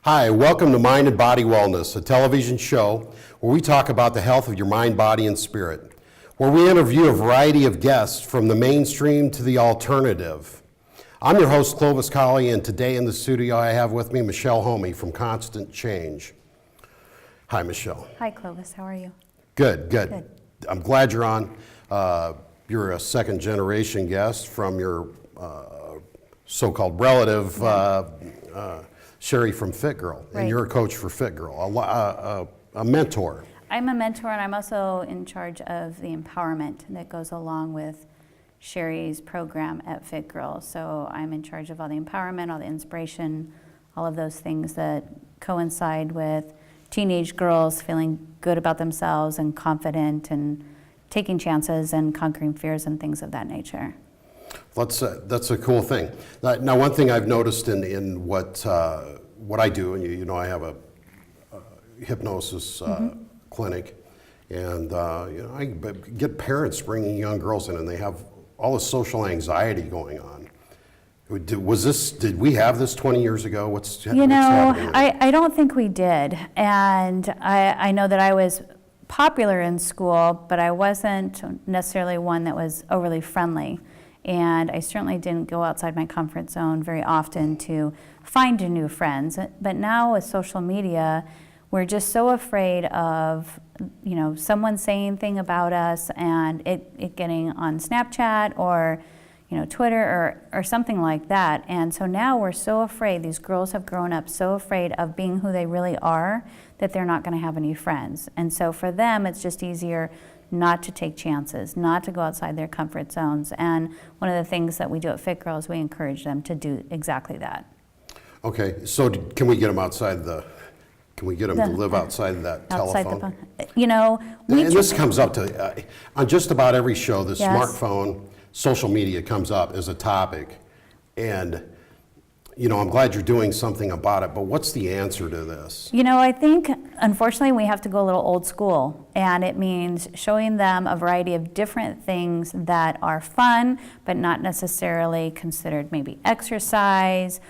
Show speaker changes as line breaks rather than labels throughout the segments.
Hi, welcome to Mind and Body Wellness, a television show where we talk about the health of your mind, body, and spirit, where we interview a variety of guests from the mainstream to the alternative. I'm your host, Clovis Colley, and today in the studio I have with me Michelle Homme from Constant Change. Hi, Michelle.
Hi, Clovis. How are you?
Good, good. I'm glad you're on. You're a second-generation guest from your so-called relative, Sherry from Fit Girl,
Right.
and you're a coach for Fit Girl, a mentor.
I'm a mentor, and I'm also in charge of the empowerment that goes along with Sherry's program at Fit Girl. So I'm in charge of all the empowerment, all the inspiration, all of those things that coincide with teenage girls feeling good about themselves and confident and taking chances and conquering fears and things of that nature.
That's a cool thing. Now, one thing I've noticed in what I do, and you know, I have a hypnosis clinic, and you know, I get parents bringing young girls in, and they have all this social anxiety going on. Did we have this 20 years ago? What's happening?
I don't think we did, and I know that I was popular in school, but I wasn't necessarily one that was overly friendly. And I certainly didn't go outside my comfort zone very often to find new friends. But now with social media, we're just so afraid of, you know, someone saying anything about us and it getting on Snapchat or, you know, Twitter or something like that. And so now we're so afraid, these girls have grown up so afraid of being who they really are that they're not going to have any friends. And so for them, it's just easier not to take chances, not to go outside their comfort zones. And one of the things that we do at Fit Girl is we encourage them to do exactly that.
Okay, so can we get them outside can we get them to live outside that telephone?
You know,
and this comes up to, on just about every show, the
Yes.
smartphone, social media comes up as a topic. And, you know, I'm glad you're doing something about it, but what's the answer to this?
You know, I think, unfortunately, we have to go a little old school, and it means showing them a variety of different things that are fun, but not necessarily considered maybe exercise,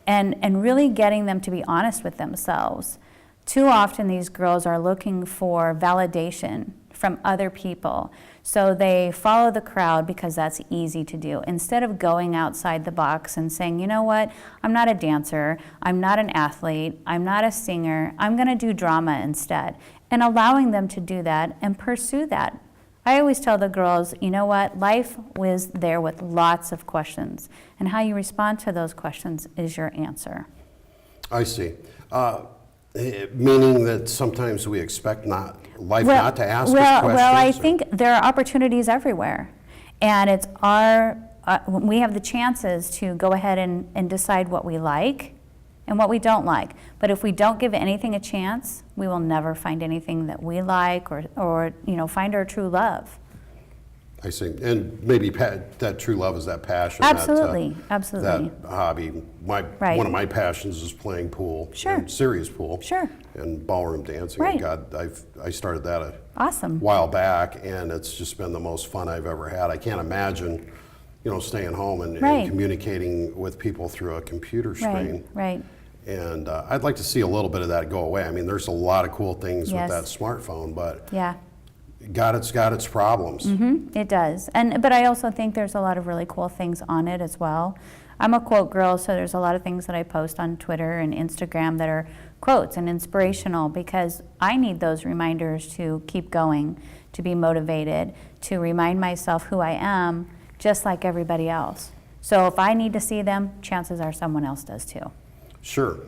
and really getting them to be honest with themselves. Too often, these girls are looking for validation from other people. So they follow the crowd because that's easy to do, instead of going outside the box and saying, you know what, I'm not a dancer, I'm not an athlete, I'm not a singer, I'm gonna do drama instead. And allowing them to do that and pursue that. I always tell the girls, you know what, life was there with lots of questions, and how you respond to those questions is your answer.
I see. Meaning that sometimes we expect life not to ask us questions?
Well, I think there are opportunities everywhere, and it's we have the chances to go ahead and decide what we like and what we don't like. But if we don't give anything a chance, we will never find anything that we like or you know, find our true love.
I see. And maybe that true love is that passion.
Absolutely, absolutely.
That hobby.
Right.
One of my passions is playing pool.
Sure.
And serious pool.
Sure.
And ballroom dancing.
Right.
God, I started that
Awesome.
while back, and it's just been the most fun I've ever had. I can't imagine, you know, staying home and communicating with people through a computer screen.
Right.
And I'd like to see a little bit of that go away. I mean, there's a lot of cool things
Yes.
with that smartphone, but
Yeah.
it's got its problems.
It does, but I also think there's a lot of really cool things on it as well. I'm a quote girl, so there's a lot of things that I post on Twitter and Instagram that are quotes and inspirational, because I need those reminders to keep going, to be motivated, to remind myself who I am, just like everybody else. So if I need to see them, chances are someone else does too.
Sure.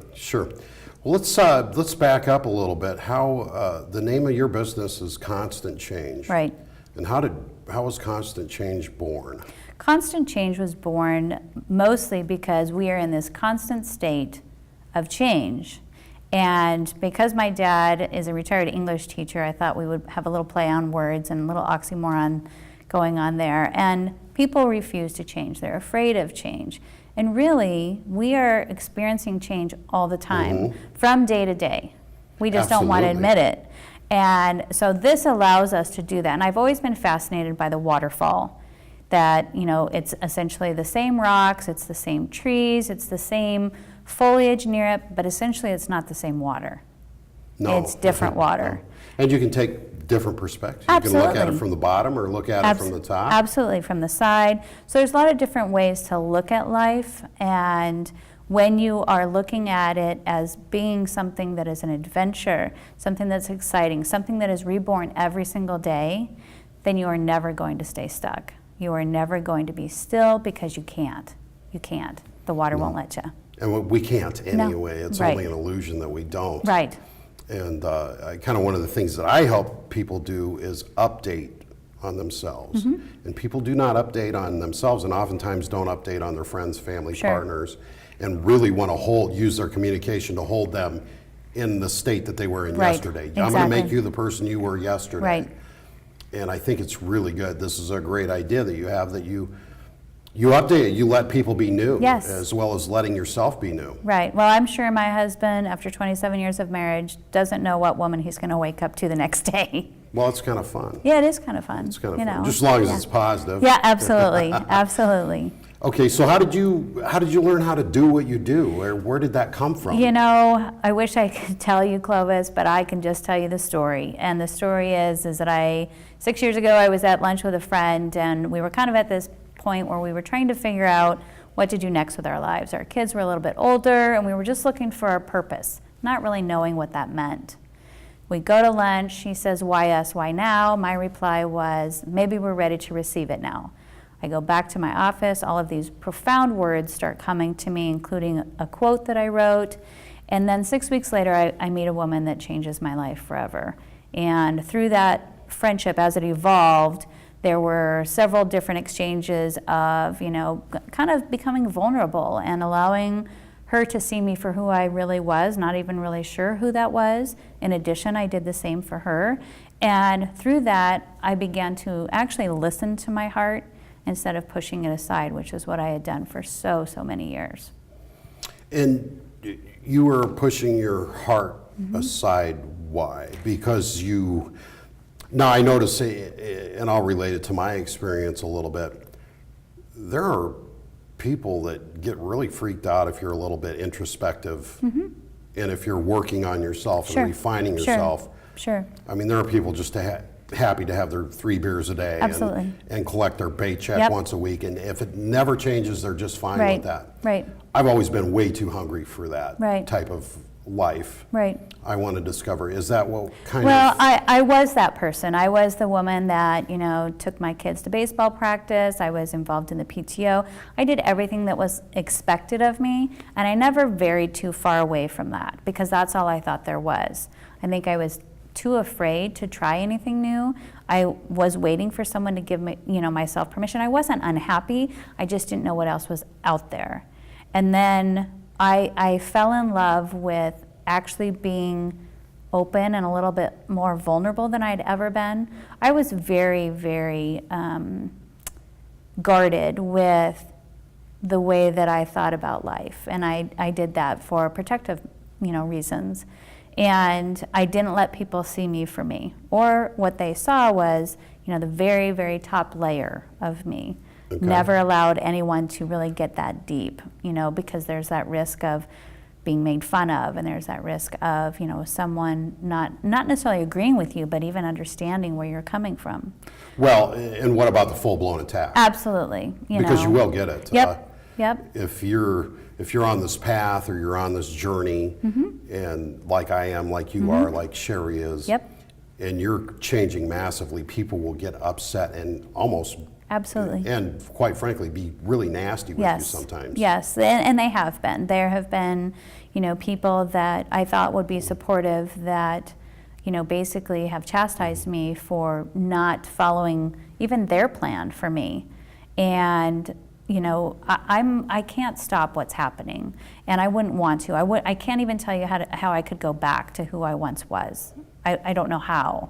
Well, let's back up a little bit. How the name of your business is Constant Change.
Right.
And how was Constant Change born?
Constant Change was born mostly because we are in this constant state of change. And because my dad is a retired English teacher, I thought we would have a little play on words and a little oxymoron going on there. And people refuse to change. They're afraid of change. And really, we are experiencing change all the time, from day to day. We just don't want to admit it. And so this allows us to do that. And I've always been fascinated by the waterfall. that, it's essentially the same rocks, it's the same trees, it's the same foliage near it, but essentially it's not the same water.
No.
It's different water.
And you can take different perspectives.
Absolutely.
You can look at it from the bottom or look at it from the top.
Absolutely, from the side. So there's a lot of different ways to look at life, and when you are looking at it as being something that is an adventure, something that's exciting, something that is reborn every single day, then you are never going to stay stuck. You are never going to be still, because you can't. You can't. The water won't let you.
And we can't anyway.
No.
It's
Right.
only an illusion that we don't.
Right.
And kind of one of the things that I help people do is update on themselves.
Mm-hmm.
And people do not update on themselves, and oftentimes don't update on their friends, family,
Sure.
partners, and really want to use their communication to hold them in the state that they were in
Right.
yesterday. I'm going to
Exactly.
make you the person you were yesterday.
Right.
And I think it's really good. This is a great idea that you have, that you update it, you let people be new,
Yes.
as well as letting yourself be new.
Right. Well, I'm sure my husband, after 27 years of marriage, doesn't know what woman he's going to wake up to the next day.
Well, it's kind of fun.
Yeah, it is kind of fun.
It's kind of
you
fun,
know.
just as long as
Yeah.
it's positive.
Yeah, absolutely. Absolutely.
Okay, so how did you learn how to do what you do, or where did that come from?
I wish I could tell you, Clovis, but I can just tell you the story. And the story is that 6 years ago, I was at lunch with a friend, and we were kind of at this point where we were trying to figure out what to do next with our lives. Our kids were a little bit older, and we were just looking for our purpose, not really knowing what that meant. We go to lunch. He says, "Why us? Why now?" My reply was, "Maybe we're ready to receive it now." I go back to my office. All of these profound words start coming to me, including a quote that I wrote. And then 6 weeks later, I meet a woman that changes my life forever. And through that friendship, as it evolved, there were several different exchanges of, kind of becoming vulnerable and allowing her to see me for who I really was, not even really sure who that was. In addition, I did the same for her. And through that, I began to actually listen to my heart instead of pushing it aside, which is what I had done for so many years.
And you were pushing your heart
Mm-hmm.
aside. Why? Because now I notice, and I'll relate it to my experience a little bit, there are people that get really freaked out if you're a little bit introspective, and if you're working on yourself
Sure.
and refining
Sure.
yourself.
Sure.
I mean, there are people just happy to have their 3 beers a day
Absolutely.
and collect their paycheck
Yep.
once a week, and if it never changes, they're just fine
Right.
with that.
Right.
I've always been way too hungry for that
Right.
type of life.
Right.
I want to discover, is that what kind
Well,
of...
I was that person. I was the woman that, took my kids to baseball practice. I was involved in the PTO. I did everything that was expected of me, and I never varied too far away from that, because that's all I thought there was. I think I was too afraid to try anything new. I was waiting for someone to give me, myself permission. I wasn't unhappy. I just didn't know what else was out there. And then I fell in love with actually being open and a little bit more vulnerable than I'd ever been. I was very, very guarded with the way that I thought about life, and I did that for protective, reasons. And I didn't let people see me for me, or what they saw was, the very, very top layer of me.
Okay.
Never allowed anyone to really get that deep, because there's that risk of being made fun of, and there's that risk of, someone not necessarily agreeing with you, but even understanding where you're coming from.
Well, and what about the full-blown attack?
Absolutely,
Because you will get it.
Yep. Yep.
If you're on this path, or you're on this journey, and like I am, like you are, like Sherry is,
Yep.
and you're changing massively, people will get upset and almost,
Absolutely.
and quite frankly, be really nasty with you sometimes.
Yes, and they have been. There have been, people that I thought would be supportive that, basically have chastised me for not following even their plan for me. And, I can't stop what's happening, and I wouldn't want to. I can't even tell you how I could go back to who I once was. I don't know how.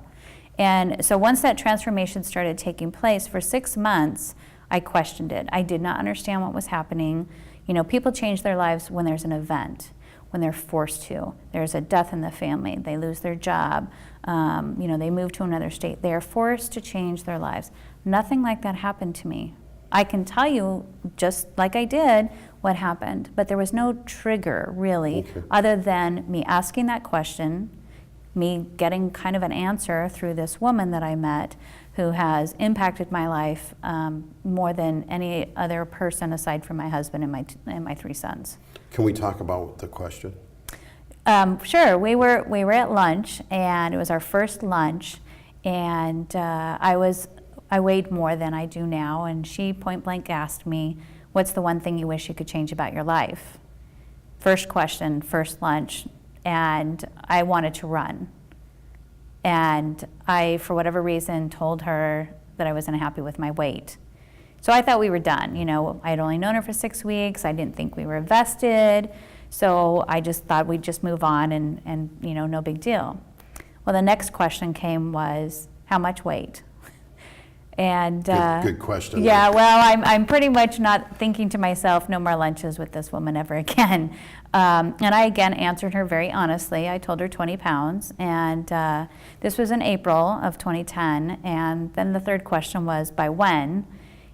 And so once that transformation started taking place, for 6 months, I questioned it. I did not understand what was happening. People change their lives when there's an event, when they're forced to. There's a death in the family, they lose their job, they move to another state. They are forced to change their lives. Nothing like that happened to me. I can tell you, just like I did, what happened, but there was no trigger really, other than me asking that question, me getting kind of an answer through this woman that I met who has impacted my life more than any other person aside from my husband and my 3 sons.
Can we talk about the question?
Sure. We were at lunch, and it was our first lunch, and I weighed more than I do now, and she point blank asked me, "What's the one thing you wish you could change about your life?" First question, first lunch, and I wanted to run. And I, for whatever reason, told her that I wasn't happy with my weight. So I thought we were done. You know, I'd only known her for 6 weeks. I didn't think we were vested. So I just thought we'd just move on and you know, no big deal. Well, the next question came was, how much weight? And
Good question.
yeah, well, I'm pretty much not thinking to myself, no more lunches with this woman ever again. And I again answered her very honestly. I told her 20 pounds, and this was in April of 2010. And then the third question was, by when?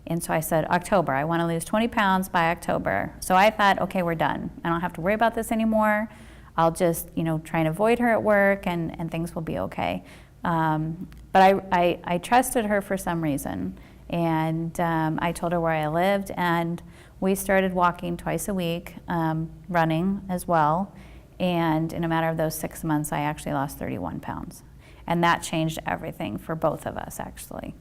And so I said, October. I want to lose 20 pounds by October. So I thought, okay, we're done. I don't have to worry about this anymore. I'll just, you know, try and avoid her at work, and things will be okay. But I trusted her for some reason, and I told her where I lived, and we started walking twice a week, running as well, and in a matter of those 6 months, I actually lost 31 pounds. And that changed everything for both of us, actually.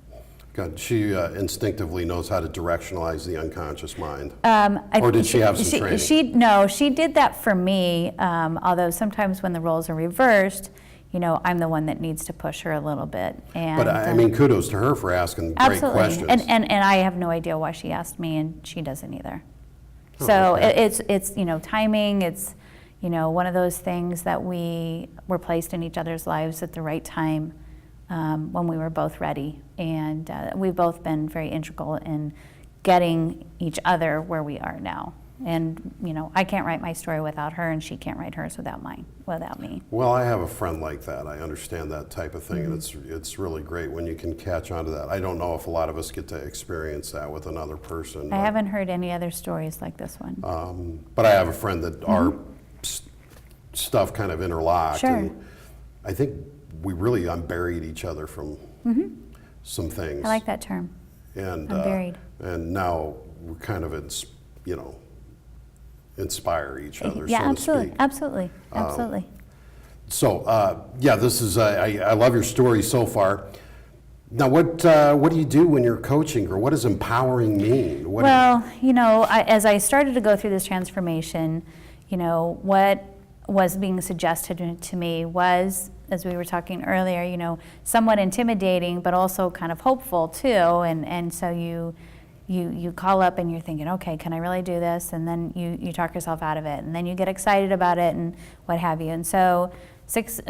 God, she instinctively knows how to directionalize the unconscious mind.
Or
did she have some training?
No, she did that for me, although sometimes when the roles are reversed, you know, I'm the one that needs to push her a little bit. And,
but I mean, kudos to her for asking great questions.
And I have no idea why she asked me, and she doesn't either.
Oh,
So
okay.
it's you know, timing. It's, you know, one of those things that we were placed in each other's lives at the right time when we were both ready, and we've both been very integral in getting each other where we are now. And, you know, I can't write my story without her, and she can't write hers without me.
Well, I have a friend like that. I understand that type of thing, and it's really great when you can catch on to that. I don't know if a lot of us get to experience that with another person.
I haven't heard any other stories like this one.
But I have a friend that our stuff kind of interlocked.
Sure.
And I think we really unburied each other from some things.
I like that term.
And
Unburied.
And now we're kind of you know, inspire each other,
Yeah,
so to
absolutely,
speak.
absolutely.
So, yeah, this is, I love your story so far. Now, what do you do when you're coaching, or what does empowering mean?
Well, you know, as I started to go through this transformation, you know, what was being suggested to me was, as we were talking earlier, you know, somewhat intimidating, but also kind of hopeful too. And so you call up and you're thinking, okay, can I really do this? And then you talk yourself out of it, and then you get excited about it and what have you. And so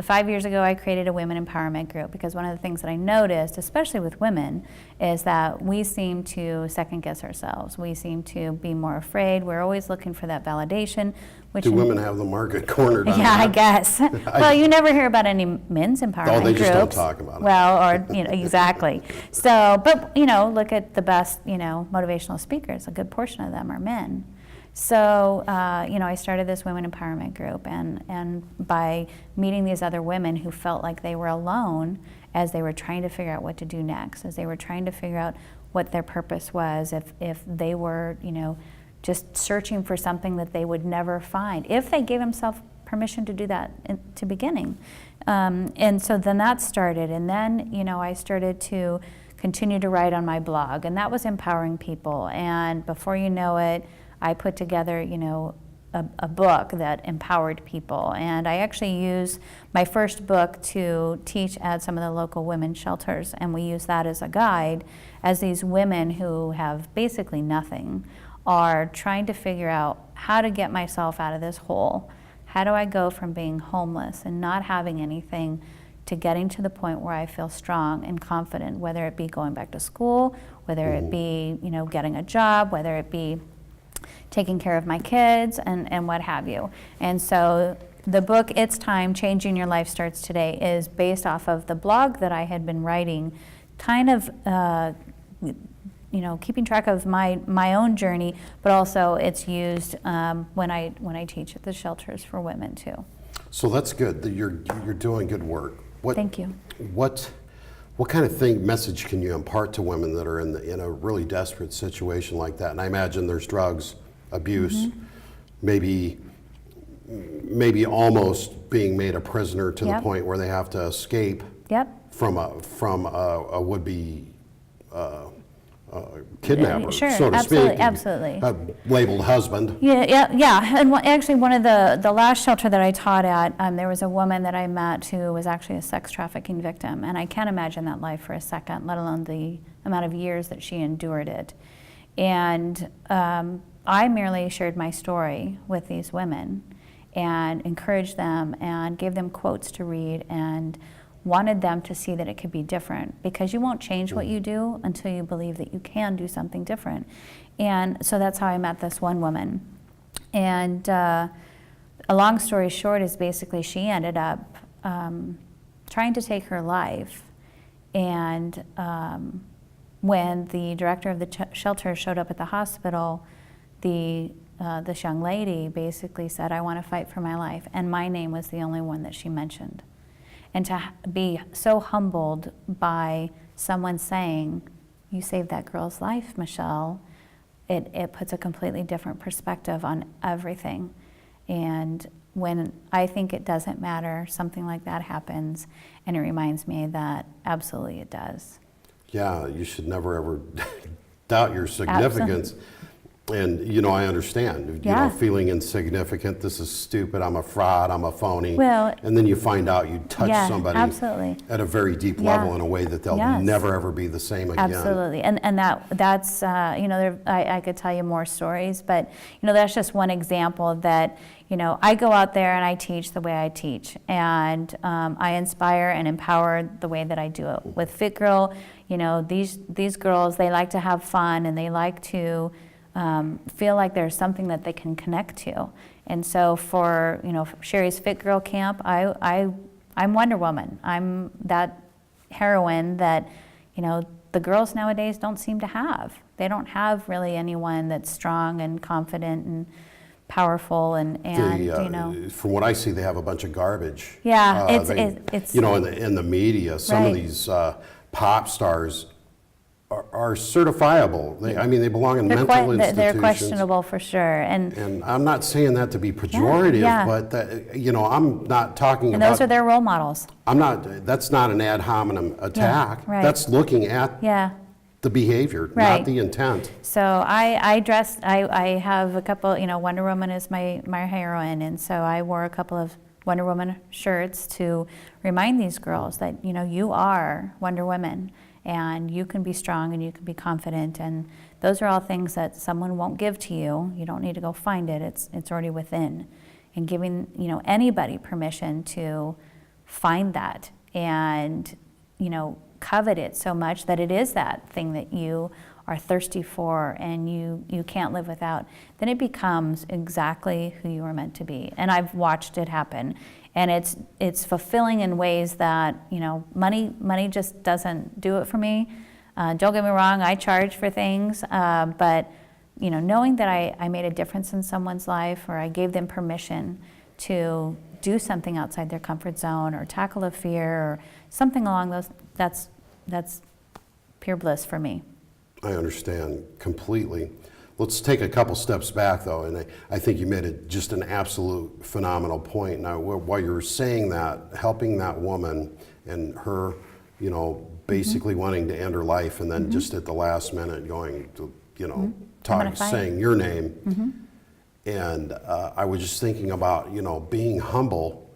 5 years ago, I created a women empowerment group, because one of the things that I noticed, especially with women, is that we seem to second guess ourselves. We seem to be more afraid. We're always looking for that validation.
Do women have the market cornered on
Yeah,
that?
I guess. Well, you never hear about any men's empowerment groups.
Oh, they just don't talk about it.
Well, or, you know, exactly. So, but, you know, look at the best, you know, motivational speakers. A good portion of them are men. So, you know, I started this women empowerment group, and by meeting these other women who felt like they were alone as they were trying to figure out what to do next, as they were trying to figure out what their purpose was, if they were, you know, just searching for something that they would never find, if they gave themselves permission to do that to beginning. And so then that started, and then, you know, I started to continue to write on my blog, and that was empowering people. And before you know it, I put together, you know, a book that empowered people. And I actually used my first book to teach at some of the local women's shelters, and we use that as a guide, as these women who have basically nothing are trying to figure out how to get myself out of this hole. How do I go from being homeless and not having anything to getting to the point where I feel strong and confident, whether it be going back to school, whether it be, you know, getting a job, whether it be taking care of my kids, and what have you. And so the book, It's Time, Changing Your Life Starts Today, is based off of the blog that I had been writing, kind of keeping track of my own journey, but also it's used when I teach at the shelters for women too.
So that's good. That you're doing good work.
Thank you.
What kind of message can you impart to women that are in a really desperate situation like that? And I imagine there's drugs, abuse, maybe almost being made a prisoner to the point where they have to escape from a would-be kidnapper,
Sure,
so to
absolutely,
speak.
Absolutely.
Labeled husband.
Yeah. And actually, one of the last shelter that I taught at, there was a woman that I met who was actually a sex trafficking victim, and I can't imagine that life for a second, let alone the amount of years that she endured it. And I merely shared my story with these women and encouraged them and gave them quotes to read and wanted them to see that it could be different, because you won't change what you do until you believe that you can do something different. And so that's how I met this one woman. And a long story short is basically she ended up trying to take her life. And when the director of the shelter showed up at the hospital, this young lady basically said, "I want to fight for my life." And my name was the only one that she mentioned. And to be so humbled by someone saying, "You saved that girl's life, Michelle," it puts a completely different perspective on everything. And when I think it doesn't matter, something like that happens, and it reminds me that absolutely it does.
Yeah, you should never ever doubt your significance. And, I understand, feeling insignificant, this is stupid, I'm a fraud, I'm a phony.
Well,
and then you find out you touch somebody
absolutely.
at a very deep level in a way that they'll never ever be the same again.
Absolutely. And that's, I could tell you more stories, but, that's just one example that, I go out there and I teach the way I teach. And I inspire and empower the way that I do it. With Fit Girl, these girls, they like to have fun and they like to feel like there's something that they can connect to. And so for Sherry's Fit Girl Camp, I'm Wonder Woman. I'm that heroine that the girls nowadays don't seem to have. They don't have really anyone that's strong and confident and powerful and
From what I see, they have a bunch of garbage.
Yeah, it's
in the media, some of these pop stars are certifiable. They belong in mental institutions.
They're questionable for sure.
And I'm not saying that to be pejorative, but I'm not talking about.
And those are their role models.
That's not an ad hominem attack.
Right.
That's looking at the behavior, not the intent.
So I have a couple, Wonder Woman is my heroine, and so I wore a couple of Wonder Woman shirts to remind these girls that, you are Wonder Woman. And you can be strong and you can be confident, and those are all things that someone won't give to you. You don't need to go find it. It's already within. And giving anybody permission to find that and covet it so much that it is that thing that you are thirsty for and you can't live without, then it becomes exactly who you were meant to be. And I've watched it happen. And it's fulfilling in ways that, money just doesn't do it for me. Don't get me wrong, I charge for things, but, knowing that I made a difference in someone's life, or I gave them permission to do something outside their comfort zone or tackle a fear or something along those, that's pure bliss for me.
I understand completely. Let's take a couple steps back, though, and I think you made just an absolute phenomenal point. Now, while you were saying that, helping that woman and her, basically wanting to end her life, and then just at the last minute going to, saying your name, and I was just thinking about, being humble.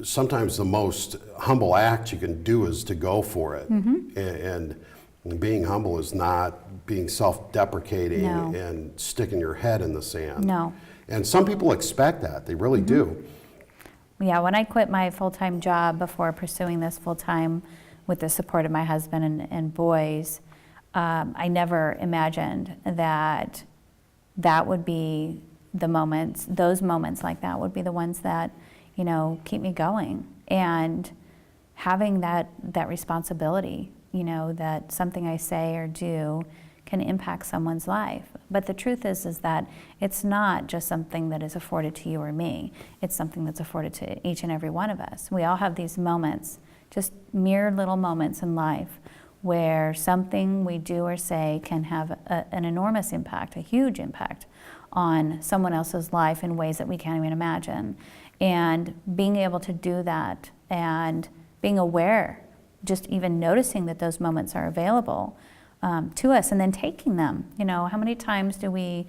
Sometimes the most humble act you can do is to go for it, and being humble is not being self-deprecating and sticking your head in the sand.
No.
And some people expect that. They really do.
Yeah, when I quit my full-time job before pursuing this full-time with the support of my husband and boys, I never imagined that would be the moments, those moments like that would be the ones that, keep me going. And having that responsibility, that something I say or do can impact someone's life. But the truth is that it's not just something that is afforded to you or me. It's something that's afforded to each and every one of us. We all have these moments, just mere little moments in life, where something we do or say can have an enormous impact, a huge impact on someone else's life in ways that we can't even imagine. And being able to do that and being aware, just even noticing that those moments are available to us, and then taking them. How many times do we,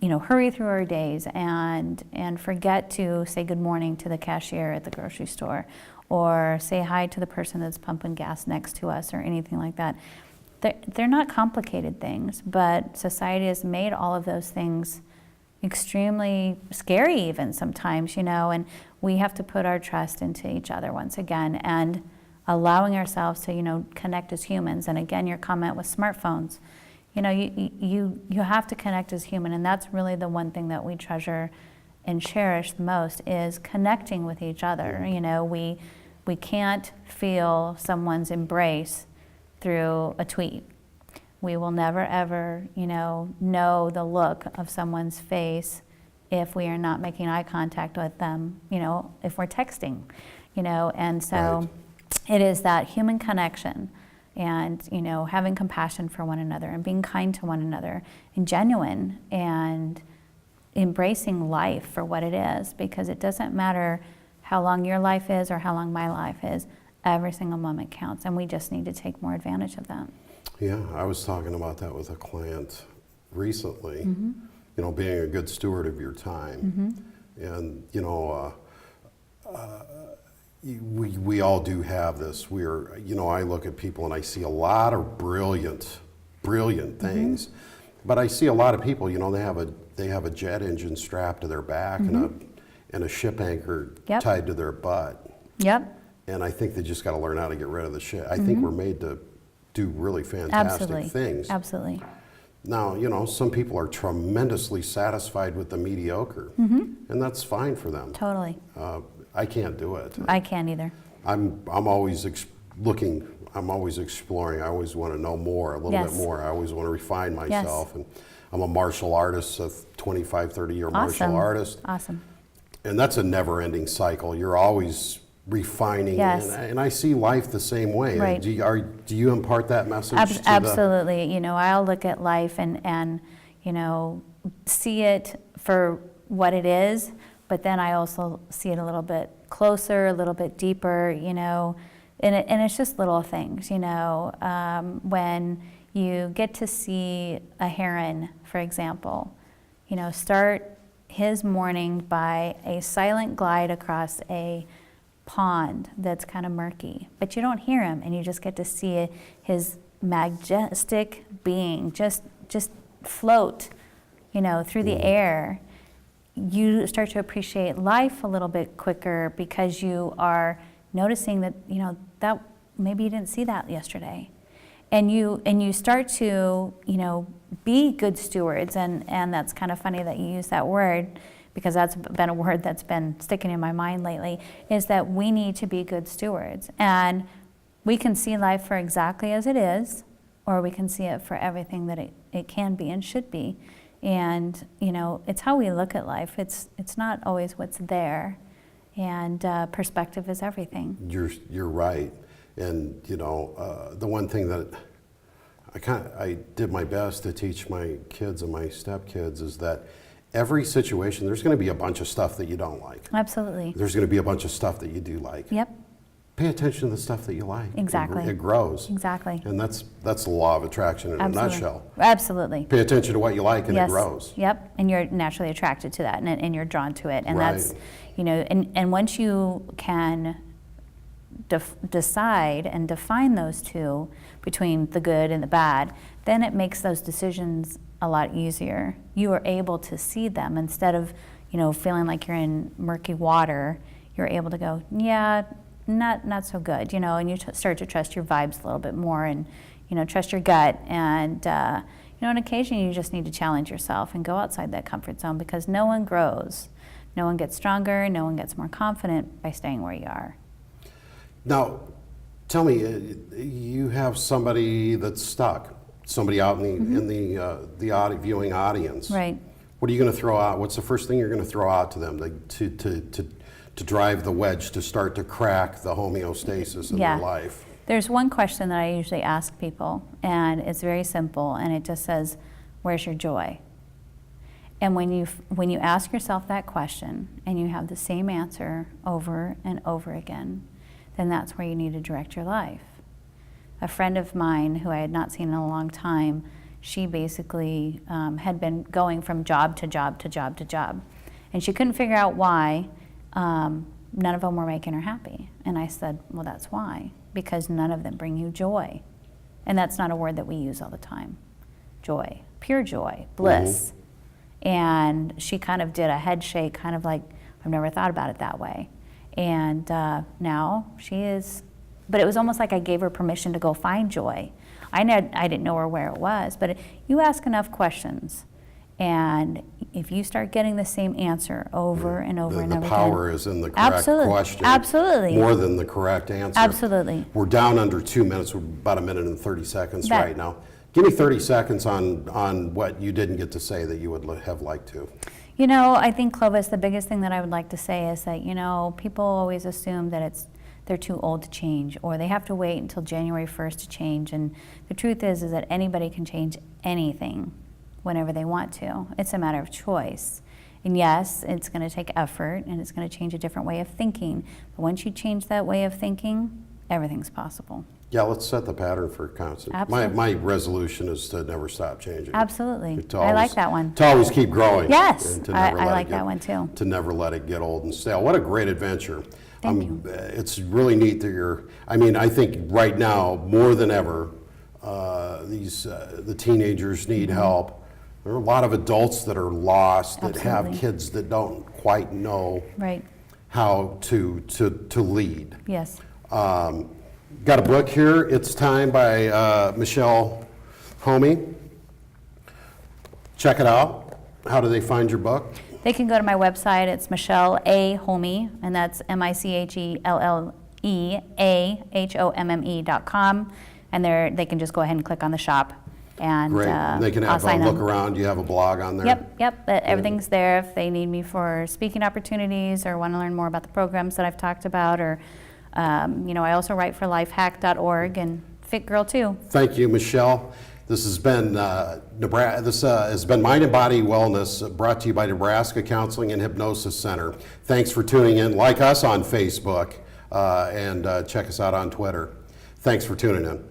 hurry through our days and forget to say good morning to the cashier at the grocery store, or say hi to the person that's pumping gas next to us, or anything like that. They're not complicated things, but society has made all of those things extremely scary even sometimes, and we have to put our trust into each other once again, and allowing ourselves to, connect as humans. And again, your comment with smartphones, you have to connect as human, and that's really the one thing that we treasure and cherish the most, is connecting with each other. We can't feel someone's embrace through a tweet. We will never ever, know the look of someone's face if we are not making eye contact with them, if we're texting, and so
Right.
It is that human connection, and, having compassion for one another, and being kind to one another, and genuine, and embracing life for what it is, because it doesn't matter how long your life is or how long my life is. Every single moment counts, and we just need to take more advantage of that.
Yeah, I was talking about that with a client recently, being a good steward of your time. And, we all do have this. I look at people and I see a lot of brilliant things, but I see a lot of people, they have a jet engine strapped to their back and a ship anchor
Yep.
tied to their butt.
Yep.
And I think they just got to learn how to get rid of the shit. I think we're made to do really fantastic
Absolutely.
things.
Absolutely.
Now, some people are tremendously satisfied with the mediocre, and that's fine for them.
Totally.
I can't do it.
I can't either.
I'm always looking. I'm always exploring. I always want to know more, a little
Yes.
bit more. I always want to refine myself. And I'm a martial artist, a 25, 30-year martial
Awesome.
artist.
Awesome.
And that's a never-ending cycle. You're always refining,
Yes.
and I see life the same way.
Right.
Do you impart that message to the...
Absolutely. I'll look at life and see it for what it is, but then I also see it a little bit closer, a little bit deeper, and it's just little things, when you get to see a heron, for example, start his morning by a silent glide across a pond that's kind of murky, but you don't hear him, and you just get to see his majestic being just float, through the air. You start to appreciate life a little bit quicker, because you are noticing that that maybe you didn't see that yesterday, and you start to be good stewards, and that's kind of funny that you use that word, because that's been a word that's been sticking in my mind lately, is that we need to be good stewards. And we can see life for exactly as it is, or we can see it for everything that it can be and should be. And, it's how we look at life. It's not always what's there. And perspective is everything.
You're right. And, the one thing that I did my best to teach my kids and my stepkids is that every situation, there's going to be a bunch of stuff that you don't like.
Absolutely.
There's going to be a bunch of stuff that you do like.
Yep.
Pay attention to the stuff that you like.
Exactly.
It grows.
Exactly.
And that's the law of attraction in
Absolutely.
a nutshell.
Absolutely.
Pay attention to what you like and
Yes.
it grows.
Yep. And you're naturally attracted to that, and you're drawn to it. And
Right.
that's, and once you can decide and define those two, between the good and the bad, then it makes those decisions a lot easier. You are able to see them instead of, feeling like you're in murky water. You're able to go, yeah, not so good, and you start to trust your vibes a little bit more, and trust your gut, and on occasion you just need to challenge yourself and go outside that comfort zone, because no one grows, no one gets stronger, no one gets more confident by staying where you are.
Now, Tell me, you have somebody that's stuck, somebody out in the viewing audience.
Right.
What are you going to throw out? What's the first thing you're going to throw out to them to drive the wedge, to start to crack the homeostasis in their life?
There's one question that I usually ask people, and it's very simple, and it just says, where's your joy? And when you ask yourself that question and you have the same answer over and over again, then that's where you need to direct your life. A friend of mine who I had not seen in a long time, she basically had been going from job to job to job to job. And she couldn't figure out why none of them were making her happy. And I said, well, that's why. Because none of them bring you joy. And that's not a word that we use all the time. Joy, pure joy, bliss. And she kind of did a head shake, kind of like, I've never thought about it that way. And now she is, but it was almost like I gave her permission to go find joy. I didn't know where it was, but you ask enough questions, and if you start getting the same answer over and over and over again.
The power is in the correct question.
Absolutely.
More than the correct answer.
Absolutely.
We're down under 2 minutes. We're about 1 minute and 30 seconds right now. Give me 30 seconds on what you didn't get to say that you would have liked to.
You know, I think, Clovis, the biggest thing that I would like to say is that, you know, people always assume that they're too old to change, or they have to wait until January 1st to change. And the truth is that anybody can change anything whenever they want to. It's a matter of choice. And yes, it's going to take effort, and it's going to change a different way of thinking. But once you change that way of thinking, everything's possible.
Yeah, let's set the pattern for constant.
Absolutely.
My resolution is to never stop changing.
Absolutely.
I
like that one.
To always keep growing.
Yes,
and to
I
never let
like
it get,
that one too.
To never let it get old and stale. What a great adventure.
Thank you.
It's really neat that I think right now, more than ever, the teenagers need help. There are a lot of adults that are lost, that have kids that don't quite know how to lead.
Yes.
Got a book here, It's Time by Michelle Homme. Check it out. How do they find your book?
They can go to my website. It's Michelle A. Homme, and that's MICHELLEAHOMME.com. And they can just go ahead and click on the shop. And
great. They can have a look around. You have a blog on there?
Yep. Everything's there. If they need me for speaking opportunities or want to learn more about the programs that I've talked about, or I also write for lifehack.org and Fit Girl too.
Thank you, Michelle. This has been has been Mind and Body Wellness, brought to you by Nebraska Counseling and Hypnosis Center. Thanks for tuning in. Like us on Facebook and check us out on Twitter. Thanks for tuning in.